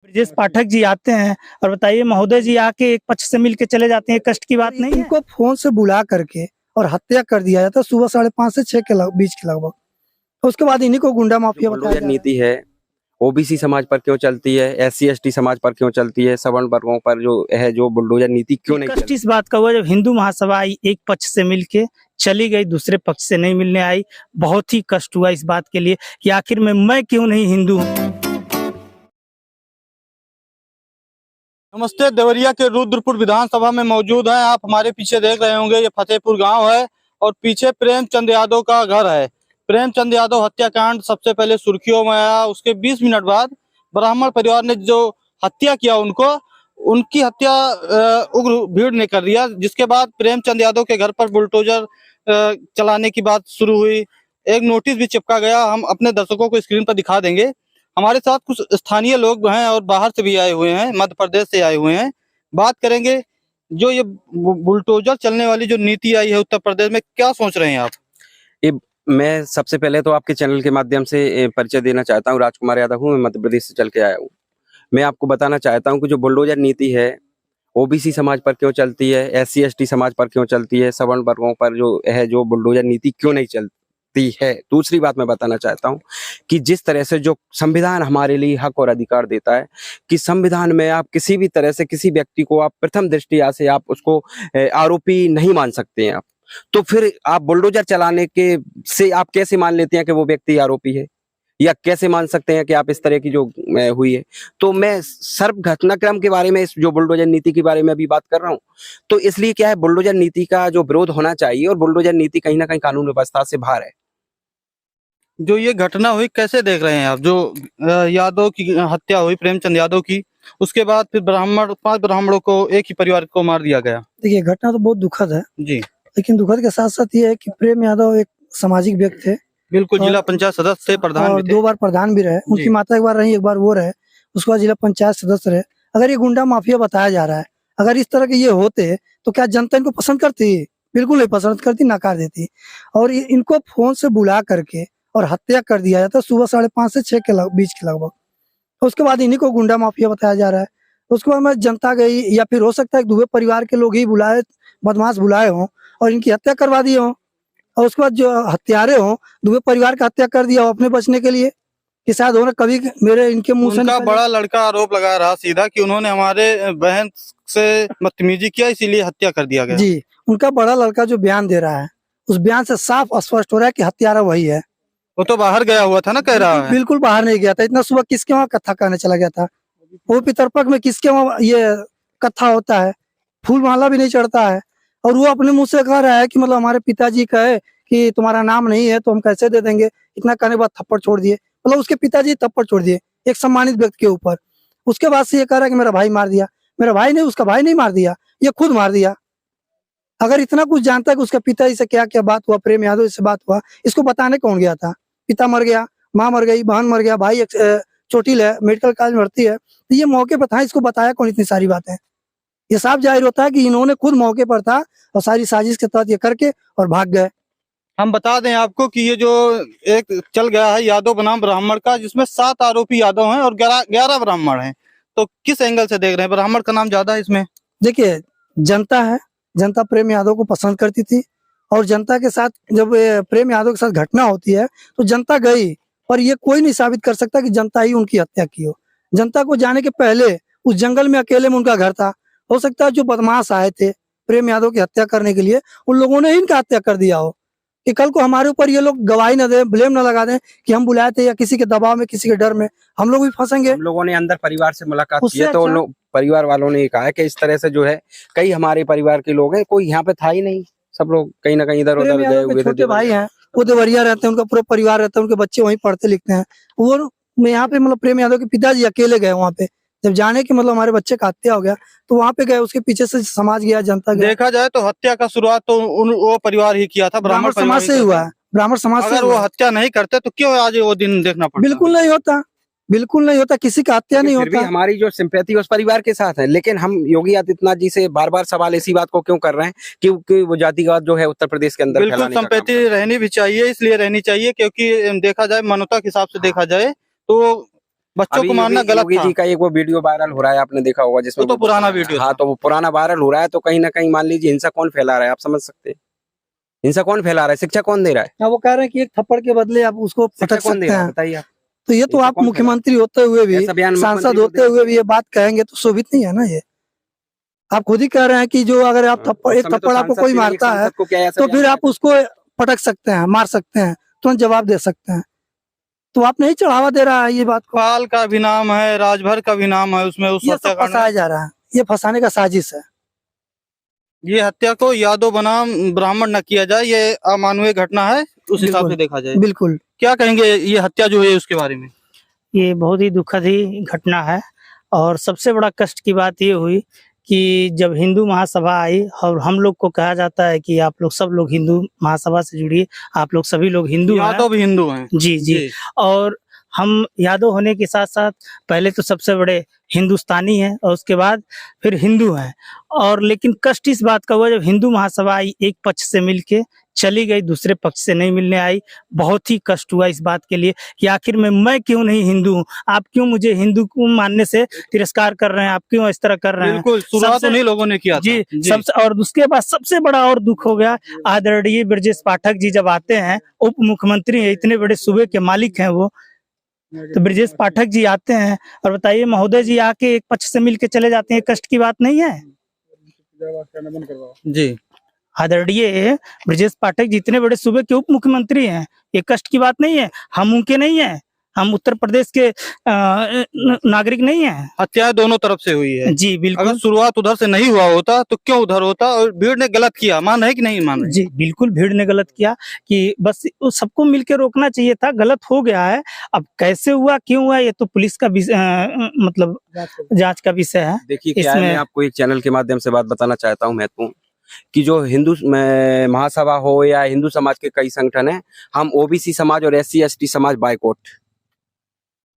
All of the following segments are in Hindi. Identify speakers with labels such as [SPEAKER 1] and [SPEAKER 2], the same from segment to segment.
[SPEAKER 1] ब्रजेश पाठक जी आते हैं और बताइए महोदय जी आके एक पक्ष से मिल के चले जाते हैं, कष्ट की बात नहीं है?
[SPEAKER 2] इनको फोन से बुला करके और हत्या कर दिया जाता है सुबह 5:30 से 6 के बीच के लगभग। तो उसके बाद इन्हीं को गुंडा माफिया बताया
[SPEAKER 3] बुलडोजर
[SPEAKER 2] जा रहा है।
[SPEAKER 3] नीति है ओबीसी समाज पर क्यों चलती है, एससी एसटी समाज पर क्यों चलती है, सवर्ण वर्गों पर जो बुलडोजर नीति क्यों नहीं
[SPEAKER 1] कष्ट
[SPEAKER 3] चलती?
[SPEAKER 1] इस बात का हुआ जब हिंदू महासभा आई, एक पक्ष से मिलके चली गई, दूसरे पक्ष से नहीं मिलने आई। बहुत ही कष्ट हुआ इस बात के लिए कि आखिर में मैं क्यों नहीं हिंदू हूँ।
[SPEAKER 4] नमस्ते। देवरिया के रुद्रपुर विधानसभा में मौजूद हैं। आप हमारे पीछे देख रहे होंगे, ये फतेहपुर गांव है और पीछे प्रेमचंद यादव का घर है। प्रेमचंद यादव हत्याकांड सबसे पहले सुर्खियों में आया, उसके 20 मिनट बाद ब्राह्मण परिवार ने जो हत्या किया उनकी हत्या उग्र भीड़ ने कर दिया, जिसके बाद प्रेमचंद यादव के घर पर बुलडोजर चलाने की बात शुरू हुई। एक नोटिस भी चिपका गया, हम अपने दर्शकों को स्क्रीन पर दिखा देंगे। हमारे साथ कुछ स्थानीय लोग हैं और बाहर से भी आए हुए हैं, मध्य प्रदेश से आए हुए हैं। बात करेंगे जो ये बुलडोजर चलने वाली जो नीति आई है उत्तर प्रदेश में, क्या सोच रहे हैं आप?
[SPEAKER 3] मैं सबसे पहले तो आपके चैनल के माध्यम से परिचय देना चाहता हूँ। राजकुमार यादव हूँ, मैं मध्य प्रदेश से चल के आया हूँ। मैं आपको बताना चाहता हूँ कि जो बुलडोजर नीति है ओबीसी समाज पर क्यों चलती है, एससी एसटी समाज पर क्यों चलती है, सवर्ण वर्गों पर जो बुलडोजर नीति क्यों नहीं चलती है। दूसरी बात मैं बताना चाहता हूँ कि जिस तरह से जो संविधान हमारे लिए हक और अधिकार देता है कि संविधान में आप किसी भी तरह से किसी व्यक्ति को आप प्रथम दृष्टया से आप उसको आरोपी नहीं मान सकते हैं। आप तो फिर आप बुलडोजर चलाने के से आप कैसे मान लेते हैं कि वो व्यक्ति आरोपी है, या कैसे मान सकते हैं कि आप इस तरह की जो हुई है। तो मैं सर्व घटनाक्रम के बारे में, इस जो बुलडोजर नीति के बारे में अभी बात कर रहा हूँ, तो इसलिए क्या है, बुलडोजर नीति का जो विरोध होना चाहिए और बुलडोजर नीति कहीं ना कहीं कानून व्यवस्था से बाहर है।
[SPEAKER 4] जो ये घटना हुई कैसे देख रहे हैं आप? जो यादव की हत्या हुई, प्रेमचंद यादव की, उसके बाद फिर 5 ब्राह्मणों को, एक ही परिवार को मार दिया गया।
[SPEAKER 2] देखिए घटना तो बहुत दुखद है
[SPEAKER 4] जी,
[SPEAKER 2] लेकिन दुखद के साथ साथ ये है कि प्रेम यादव एक सामाजिक व्यक्ति थे।
[SPEAKER 4] बिल्कुल। जिला पंचायत सदस्य थे, प्रधान
[SPEAKER 2] और
[SPEAKER 4] भी थे।
[SPEAKER 2] 2 बार प्रधान भी रहे। उनकी माता एक बार रही, एक बार वो रहे, उसके बाद जिला पंचायत सदस्य रहे। अगर ये गुंडा माफिया बताया जा रहा है, अगर इस तरह के ये होते तो क्या जनता इनको पसंद करती? बिल्कुल नहीं पसंद करती, नकार देती। और इनको फोन से बुला करके और हत्या कर दिया जाता है सुबह 5:30 से 6 के बीच के लगभग। तो उसके बाद इन्हीं को गुंडा माफिया बताया जा रहा है। उसके बाद में जनता गई, या फिर हो सकता है दुबे परिवार के लोग ही बुलाए, बदमाश बुलाए हों और इनकी हत्या करवा दिए हों। और उसके बाद जो हत्यारे हों, दुबे परिवार का हत्या कर दिया हो अपने बचने के लिए, कि शायद उन्होंने कभी मेरे इनके मुंह से
[SPEAKER 4] उनका बड़ा लड़का आरोप लगा रहा सीधा कि उन्होंने हमारे बहन से बदतमीजी किया, इसीलिए हत्या कर दिया गया।
[SPEAKER 2] जी, उनका बड़ा लड़का जो बयान दे रहा है, उस बयान से साफ स्पष्ट हो रहा है कि हत्यारा वही है।
[SPEAKER 4] वो तो बाहर गया हुआ था ना, कह रहा है।
[SPEAKER 2] बिल्कुल बाहर नहीं गया था। इतना सुबह किसके वहाँ कथा करने चला गया था? वो पितरपक्ष में किसके वहाँ ये कथा होता है? फूल माला भी नहीं चढ़ता है। और वो अपने मुंह से कह रहा है कि मतलब हमारे पिताजी कहे कि तुम्हारा नाम नहीं है तो हम कैसे दे देंगे। इतना कहने के बाद थप्पड़ छोड़ दिए, मतलब उसके पिताजी थप्पड़ छोड़ दिए एक सम्मानित व्यक्ति के ऊपर। उसके बाद से ये कह रहा है कि मेरा भाई मार दिया। मेरा भाई नहीं, उसका भाई नहीं मार दिया, ये खुद मार दिया। अगर इतना कुछ जानता है कि उसका पिताजी से क्या क्या बात हुआ, प्रेम यादव से बात हुआ, इसको बताने कौन गया था? पिता मर गया, माँ मर गई, बहन मर गया, भाई चोटिल है, मेडिकल कॉलेज में भर्ती है, तो ये मौके पर था, इसको बताया कौन इतनी सारी बातें? ये साफ जाहिर होता है कि इन्होंने खुद मौके पर था और सारी साजिश के तहत ये करके और भाग गए।
[SPEAKER 4] हम बता दें आपको कि ये जो एक चल गया है यादव बनाम ब्राह्मण का, जिसमें 7 आरोपी यादव हैं और 11 ब्राह्मण हैं, तो किस एंगल से देख रहे हैं? ब्राह्मण का नाम ज्यादा है इसमें।
[SPEAKER 2] देखिए जनता है, जनता प्रेम यादव को पसंद करती थी और जनता के साथ जब प्रेम यादव के साथ घटना होती है तो जनता गई, पर ये कोई नहीं साबित कर सकता कि जनता ही उनकी हत्या की हो। जनता को जाने के पहले उस जंगल में अकेले में उनका घर था। हो सकता है जो बदमाश आए थे प्रेम यादव की हत्या करने के लिए, उन लोगों ने ही इनका हत्या कर दिया हो, कि कल को हमारे ऊपर ये लोग गवाही न दे, ब्लेम न लगा दें कि हम बुलाए थे, या किसी के दबाव में, किसी के डर में हम लोग भी फंसेंगे।
[SPEAKER 3] हम लोगों ने अंदर परिवार से मुलाकात की है,
[SPEAKER 2] उससे
[SPEAKER 3] तो
[SPEAKER 2] अच्छा-
[SPEAKER 3] लोग परिवार वालों ने कहा है कि इस तरह से जो है कई हमारे परिवार के लोग हैं, कोई यहाँ पे था ही नहीं, सब लोग कहीं ना कहीं इधर उधर
[SPEAKER 2] प्रेम
[SPEAKER 3] गए
[SPEAKER 2] यादव के
[SPEAKER 3] हुए थे।
[SPEAKER 2] छोटे भाई हैं, वो देवरिया रहते हैं, उनका पूरा परिवार रहता है, उनके बच्चे वहीं पढ़ते लिखते हैं। वो यहाँ पे मतलब प्रेम यादव के पिताजी अकेले गए वहाँ पे, जब जाने की मतलब हमारे बच्चे का हत्या हो गया तो वहाँ पे गए, उसके पीछे से समाज गया, जनता गया।
[SPEAKER 4] देखा जाए तो हत्या का शुरुआत तो वो परिवार ही किया था,
[SPEAKER 2] ब्राह्मण समाज से ही हुआ है, ब्राह्मण समाज से।
[SPEAKER 4] अगर वो हत्या नहीं करते तो क्यों आज वो दिन देखना पड़ता?
[SPEAKER 2] बिल्कुल नहीं होता, बिल्कुल नहीं होता, किसी का हत्या नहीं
[SPEAKER 3] फिर भी
[SPEAKER 2] होता।
[SPEAKER 3] हमारी जो सिंपैथी उस परिवार के साथ है, लेकिन हम योगी आदित्यनाथ जी से बार बार सवाल इसी बात को क्यों कर रहे हैं, क्योंकि वो जातिवाद जो है उत्तर प्रदेश के अंदर
[SPEAKER 4] बिल्कुल संपत्ति रहनी भी चाहिए, इसलिए रहनी चाहिए क्योंकि देखा जाए मानवता के हिसाब से देखा जाए तो बच्चों
[SPEAKER 3] अभी
[SPEAKER 4] को मारना गलत
[SPEAKER 3] योगी
[SPEAKER 4] था।
[SPEAKER 3] जी का एक वो वीडियो वायरल हो रहा है, आपने देखा होगा, जिसमें
[SPEAKER 4] वो तो पुराना वीडियो
[SPEAKER 3] हाँ,
[SPEAKER 4] था।
[SPEAKER 3] तो वो पुराना वायरल हो रहा है, तो कहीं ना कहीं मान लीजिए हिंसा कौन फैला रहा है, आप समझ सकते हैं। हिंसा कौन फैला रहा है, शिक्षा कौन दे रहा है,
[SPEAKER 2] हाँ, वो कह रहे हैं कि एक थप्पड़ के बदले आप उसको
[SPEAKER 3] शिक्षा
[SPEAKER 2] पटक
[SPEAKER 3] कौन दे
[SPEAKER 2] सकते
[SPEAKER 3] रहा है,
[SPEAKER 2] हैं।
[SPEAKER 3] बताइए आप।
[SPEAKER 2] तो ये तो
[SPEAKER 3] हिंसा
[SPEAKER 2] आप
[SPEAKER 3] कौन फैला रहा
[SPEAKER 2] मुख्यमंत्री होते हुए
[SPEAKER 3] है?
[SPEAKER 2] भी,
[SPEAKER 3] ऐसा बयान
[SPEAKER 2] सांसद
[SPEAKER 3] मुख्यमंत्री को
[SPEAKER 2] होते हुए भी ये बात कहेंगे तो शोभित नहीं है ना। ये आप खुद ही कह रहे हैं कि जो अगर आप
[SPEAKER 3] उस
[SPEAKER 2] एक
[SPEAKER 3] समय तो
[SPEAKER 2] थप्पड़ आपको
[SPEAKER 3] सांसद
[SPEAKER 2] कोई
[SPEAKER 3] थे, एक
[SPEAKER 2] मारता है
[SPEAKER 3] सांसद को क्या ऐसा
[SPEAKER 2] तो
[SPEAKER 3] बयान
[SPEAKER 2] फिर
[SPEAKER 3] दिया
[SPEAKER 2] आप उसको पटक सकते हैं, मार सकते हैं, तुरंत जवाब दे सकते हैं। तो आप नहीं चढ़ावा दे रहा है ये बात को।
[SPEAKER 4] पाल का भी नाम है, राजभर का भी नाम है उसमें, उस
[SPEAKER 2] ये सब
[SPEAKER 4] हत्याकांड
[SPEAKER 2] फंसाया
[SPEAKER 4] में।
[SPEAKER 2] जा रहा है, ये फंसाने का साजिश है।
[SPEAKER 4] ये हत्या को यादव बनाम ब्राह्मण न किया जाए, ये अमानवीय घटना है उस हिसाब
[SPEAKER 2] बिल्कुल।
[SPEAKER 4] से देखा जाए।
[SPEAKER 2] बिल्कुल।
[SPEAKER 4] क्या कहेंगे ये हत्या जो है उसके बारे में?
[SPEAKER 1] ये बहुत ही दुखद ही घटना है। और सबसे बड़ा कष्ट की बात ये हुई कि जब हिंदू महासभा आई और हम लोग को कहा जाता है कि आप लोग सब लोग हिंदू महासभा से जुड़िए, आप लोग सभी लोग हिंदू हैं।
[SPEAKER 4] यादव भी हिंदू हैं।
[SPEAKER 1] जी जी। और हम यादव होने के साथ साथ पहले तो सबसे बड़े हिंदुस्तानी हैं और उसके बाद फिर हिंदू हैं। और लेकिन कष्ट इस बात का हुआ जब हिंदू महासभा आई, एक पक्ष से मिलके चली गई, दूसरे पक्ष से नहीं मिलने आई। बहुत ही कष्ट हुआ इस बात के लिए कि आखिर में मैं क्यों नहीं हिंदू हूँ, आप क्यों मुझे हिंदू को मानने से तिरस्कार कर रहे हैं, आप क्यों इस तरह कर रहे हैं।
[SPEAKER 4] बिल्कुल, शुरुआत
[SPEAKER 1] सबसे-
[SPEAKER 4] उन्हीं लोगों ने किया
[SPEAKER 1] जी,
[SPEAKER 4] था।
[SPEAKER 1] सबसे और उसके बाद सबसे बड़ा और दुख हो गया, आदरणीय ब्रजेश पाठक जी जब आते हैं, उप मुख्यमंत्री हैं, इतने बड़े सूबे के मालिक हैं वो, तो ब्रजेश पाठक जी आते हैं और बताइए महोदय जी आके एक पक्ष से मिलके चले जाते हैं, कष्ट की बात नहीं है।
[SPEAKER 4] जी,
[SPEAKER 1] आदरणीय ब्रजेश पाठक जी इतने बड़े सूबे के उप मुख्यमंत्री हैं, ये कष्ट की बात नहीं है। हम उनके नहीं है, हम उत्तर प्रदेश के नागरिक नहीं है।
[SPEAKER 4] हत्या दोनों तरफ से हुई है।
[SPEAKER 1] जी
[SPEAKER 4] अगर
[SPEAKER 1] बिल्कुल।
[SPEAKER 4] शुरुआत उधर से नहीं हुआ होता तो क्यों उधर होता, और भीड़ ने गलत किया, मान है कि नहीं मान रहे?
[SPEAKER 1] जी बिल्कुल, भीड़ ने गलत किया कि बस सबको मिलके रोकना चाहिए था, गलत हो गया है। अब कैसे हुआ, क्यों हुआ, ये तो पुलिस का मतलब जांच का विषय है।
[SPEAKER 3] देखिए क्या है, मैं आपको एक चैनल के माध्यम से बात बताना चाहता हूँ महत्वपूर्ण, कि जो हिंदू महासभा हो या हिंदू समाज के कई संगठन हैं, हम ओबीसी समाज और SC ST समाज बाइकआउट।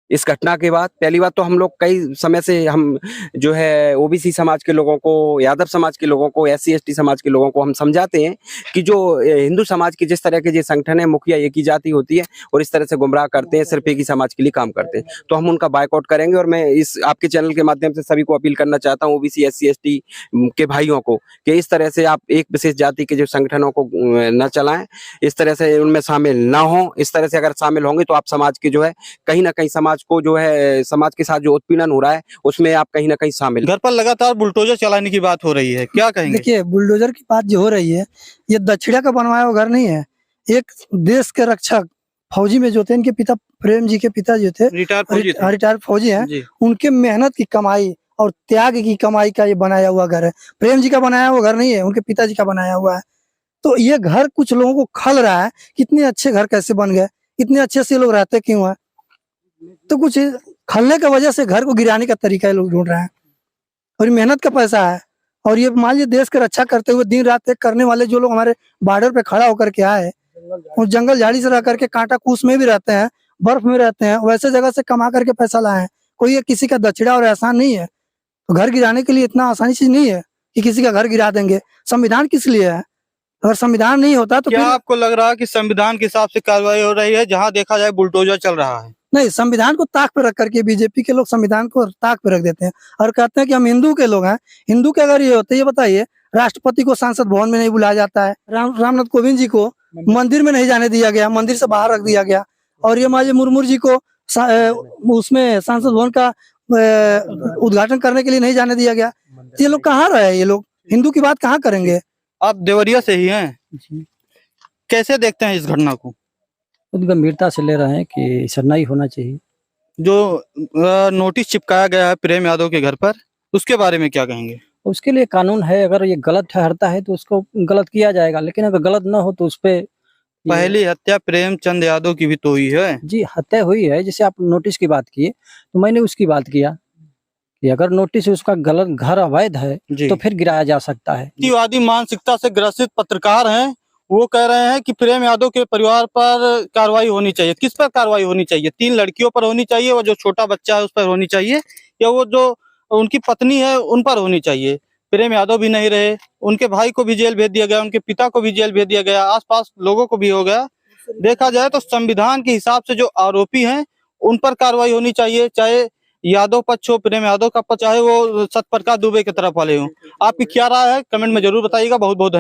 [SPEAKER 3] इस घटना के बाद पहली बात तो हम लोग कई समय से हम जो है ओबीसी समाज के लोगों को, यादव समाज के लोगों को, SC ST समाज के लोगों को हम समझाते हैं कि जो हिंदू समाज के जिस तरह के जो संगठन है, मुखिया एक ही जाति होती है और इस तरह से गुमराह करते हैं, सिर्फ एक ही समाज के लिए काम करते हैं, तो हम उनका बाइकआउट करेंगे। और मैं इस आपके चैनल के माध्यम से सभी को अपील करना चाहता हूँ, ओबीसी SC ST के भाइयों को, कि इस तरह से आप एक विशेष जाति के जो संगठनों को न चलाएं, इस तरह से उनमें शामिल ना हो। इस तरह से अगर शामिल होंगे तो आप समाज के जो है कहीं ना कहीं समाज को जो है, समाज के साथ जो उत्पीड़न हो रहा है उसमें आप कहीं ना कहीं शामिल।
[SPEAKER 4] घर पर लगातार बुलडोजर चलाने की बात हो रही है, क्या कहेंगे?
[SPEAKER 2] देखिए, बुलडोजर की बात जो हो रही है, ये दक्षिणा का बनवाया हुआ घर नहीं है। एक देश के रक्षक फौजी में जो थे, इनके पिता प्रेम जी के पिता जो थे
[SPEAKER 4] रिटायर फौजी थे।
[SPEAKER 2] रिटायर्ड फौजी हैं,
[SPEAKER 4] जी।
[SPEAKER 2] उनके मेहनत की कमाई और त्याग की कमाई का ये बनाया हुआ घर है। प्रेम जी का बनाया हुआ घर नहीं है, उनके पिताजी का बनाया हुआ है। तो ये घर कुछ लोगों को खल रहा है, कितने अच्छे घर कैसे बन गए, इतने अच्छे से लोग रहते क्यों है। तो कुछ खलने की वजह से घर को गिराने का तरीका ये लोग ढूंढ रहे हैं। और ये मेहनत का पैसा है, और ये मान लीजिए देश की रक्षा करते हुए दिन रात एक करने वाले जो लोग हमारे बॉर्डर पे खड़ा होकर के आए, और जंगल झाड़ी से रह करके कांटा कूस में भी रहते हैं, बर्फ में रहते हैं, वैसे जगह से कमा करके पैसा लाए हैं। कोई ये किसी का दक्षिणा और एहसान नहीं है। तो घर गिराने के लिए इतना आसानी चीज नहीं है कि किसी का घर गिरा देंगे। संविधान किस लिए है? अगर संविधान नहीं होता तो
[SPEAKER 4] क्या
[SPEAKER 2] फिर
[SPEAKER 4] आपको लग रहा है कि संविधान के हिसाब से कार्रवाई हो रही है, जहां देखा जाए बुलडोजर चल रहा है?
[SPEAKER 2] नहीं, संविधान को ताक पे रख करके बीजेपी के लोग संविधान को ताक पे रख देते हैं और कहते हैं कि हम हिंदू के लोग हैं। हिंदू के अगर ये होते, ये बताइए, राष्ट्रपति को संसद भवन में नहीं बुलाया जाता है, रामनाथ कोविंद जी को मंदिर में नहीं जाने दिया गया, मंदिर से बाहर रख दिया गया, और ये माननीय मुर्मू जी को उसमें संसद भवन का उद्घाटन करने के लिए नहीं जाने दिया गया। ये लोग कहाँ रहे? ये लोग हिंदू की बात कहाँ करेंगे?
[SPEAKER 4] आप देवरिया से ही हैं, कैसे देखते हैं इस घटना को?
[SPEAKER 5] खुद गंभीरता से ले रहे हैं कि ऐसा नहीं होना चाहिए।
[SPEAKER 4] जो नोटिस चिपकाया गया है प्रेम यादव के घर पर, उसके बारे में क्या कहेंगे?
[SPEAKER 5] उसके लिए कानून है, अगर ये गलत ठहरता है तो उसको गलत किया जाएगा, लेकिन अगर गलत ना हो तो उस पे
[SPEAKER 4] पहली हत्या प्रेमचंद यादव की भी तो हुई है।
[SPEAKER 5] जी हत्या हुई है। जैसे आप नोटिस की बात किए तो मैंने उसकी बात किया कि अगर नोटिस उसका गलत घर अवैध है
[SPEAKER 4] जी।
[SPEAKER 5] तो फिर गिराया जा सकता है।
[SPEAKER 4] अतिवादी मानसिकता से ग्रसित पत्रकार हैं, वो कह रहे हैं कि प्रेम यादव के परिवार पर कार्रवाई होनी चाहिए। किस पर कार्रवाई होनी चाहिए? 3 लड़कियों पर होनी चाहिए, वो जो छोटा बच्चा है उस पर होनी चाहिए, या वो जो उनकी पत्नी है उन पर होनी चाहिए? प्रेम यादव भी नहीं रहे, उनके भाई को भी जेल भेज दिया गया, उनके पिता को भी जेल भेज दिया गया, आसपास लोगों को भी हो गया। देखा जाए तो संविधान के हिसाब से जो आरोपी हैं उन पर कार्रवाई होनी चाहिए, चाहे यादव पक्ष हो, प्रेम यादव का पक्ष, चाहे वो सतप्रकाश दुबे की तरफ वाले हों। आपकी क्या राय है कमेंट में जरूर बताइएगा। बहुत बहुत धन्यवाद।